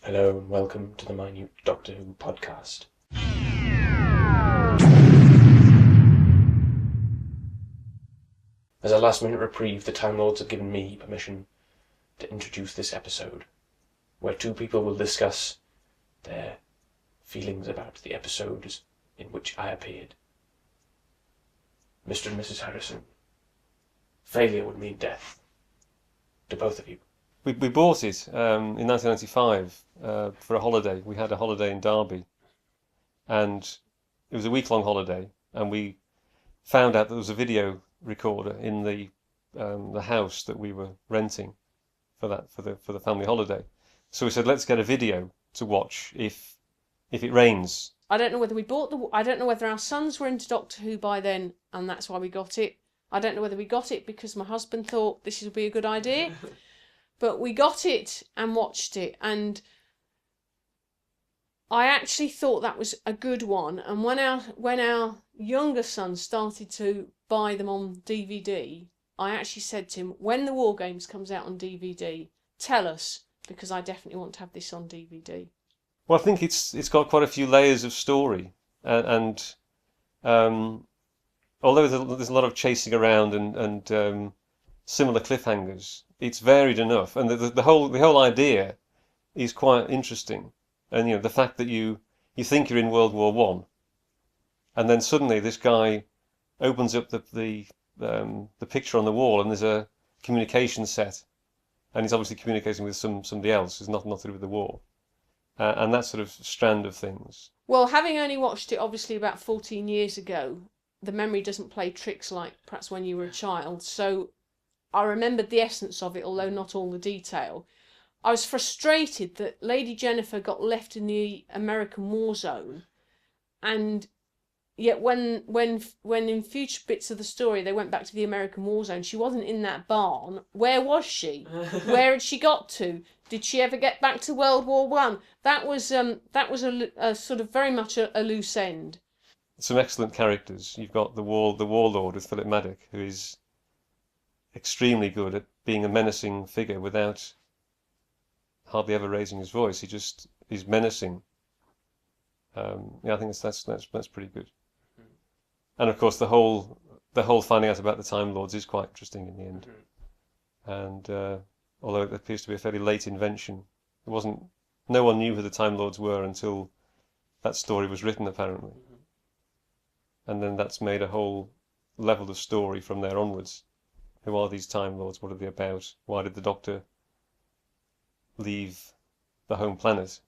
Hello and welcome to the Minute Doctor Who podcast. As a last-minute reprieve, the Time Lords have given me permission to introduce this episode, where two people will discuss their feelings about the episodes in which I appeared. Mr. and Mrs. Harrison, failure would mean death to both of you. We bought it in 1995 for a holiday. We had a holiday in Derby, and it was a week-long holiday. And we found out there was a video recorder in the house that we were renting for the family holiday. So we said, let's get a video to watch if it rains. I don't know whether we bought I don't know whether our sons were into Doctor Who by then, and that's why we got it. I don't know whether we got it because my husband thought this would be a good idea. But we got it and watched it, and I actually thought that was a good one. And when our younger son started to buy them on DVD, I actually said to him, when the War Games comes out on DVD, tell us, because I definitely want to have this on DVD. Well, I think it's got quite a few layers of story, and although there's a lot of chasing around and similar cliffhangers, it's varied enough, and the whole idea is quite interesting. And the fact that you think you're in World War One, and then suddenly this guy opens up the picture on the wall, and there's a communication set, and he's obviously communicating with somebody else who's not to do with the war, and that sort of strand of things. Well, having only watched it obviously about 14 years ago, the memory doesn't play tricks like perhaps when you were a child, so I remembered the essence of it, although not all the detail. I was frustrated that Lady Jennifer got left in the American war zone, and yet when in future bits of the story they went back to the American war zone, she wasn't in that barn. Where was she? Where had she got to? Did she ever get back to World War One? That was a sort of very much a loose end. Some excellent characters. You've got the warlord with Philip Maddock, who is extremely good at being a menacing figure without hardly ever raising his voice. He just is menacing. I think that's pretty good. And of course, the whole finding out about the Time Lords is quite interesting in the end. And although it appears to be a fairly late invention, no one knew who the Time Lords were until that story was written, apparently. And then that's made a whole level of story from there onwards. Who are these Time Lords? What are they about? Why did the Doctor leave the home planet?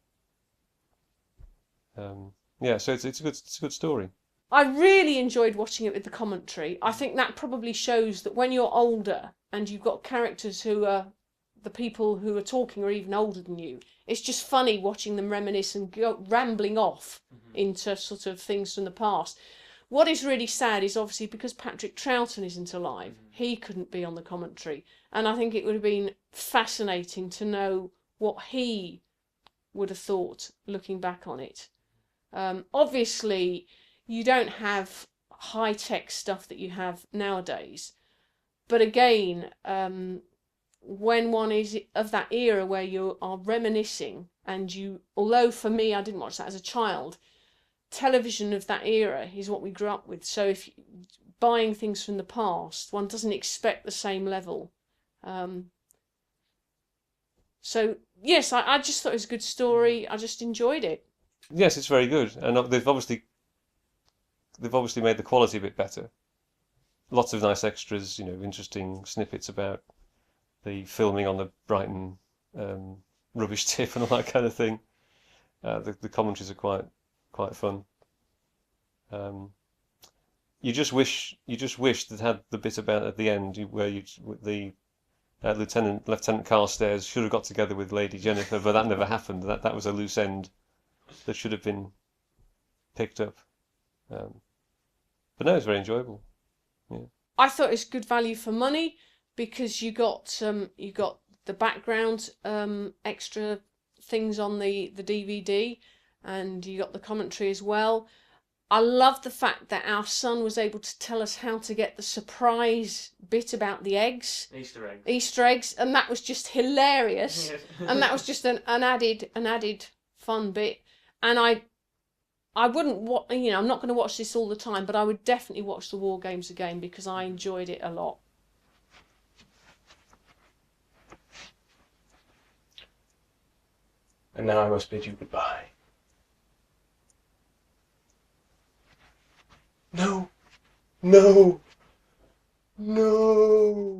So it's a good story. I really enjoyed watching it with the commentary. I think that probably shows that when you're older and you've got characters who are the people who are talking are even older than you, it's just funny watching them reminisce and go rambling off into sort of things from the past. What is really sad is obviously because Patrick Troughton isn't alive, he couldn't be on the commentary. And I think it would have been fascinating to know what he would have thought looking back on it. Obviously, you don't have high-tech stuff that you have nowadays. But again, when one is of that era where you are reminiscing, and although for me, I didn't watch that as a child, television of that era is what we grew up with. So if buying things from the past, one doesn't expect the same level. So yes, I just thought it was a good story. I just enjoyed it. Yes, it's very good, and they've obviously made the quality a bit better. Lots of nice extras, interesting snippets about the filming on the Brighton rubbish tip and all that kind of thing. The commentaries are quite fun. You just wish that had the bit about at the end where the Lieutenant Carstairs should have got together with Lady Jennifer, but that never happened. That was a loose end that should have been picked up. But no, it's very enjoyable. Yeah. I thought it was good value for money because you got the background extra things on the DVD, and you got the commentary as well. I love the fact that our son was able to tell us how to get the surprise bit about the eggs. Easter eggs, and that was just hilarious. And that was just an added fun bit. And I wouldn't I'm not going to watch this all the time, but I would definitely watch the War Games again because I enjoyed it a lot. And now I must bid you goodbye. No! No! No!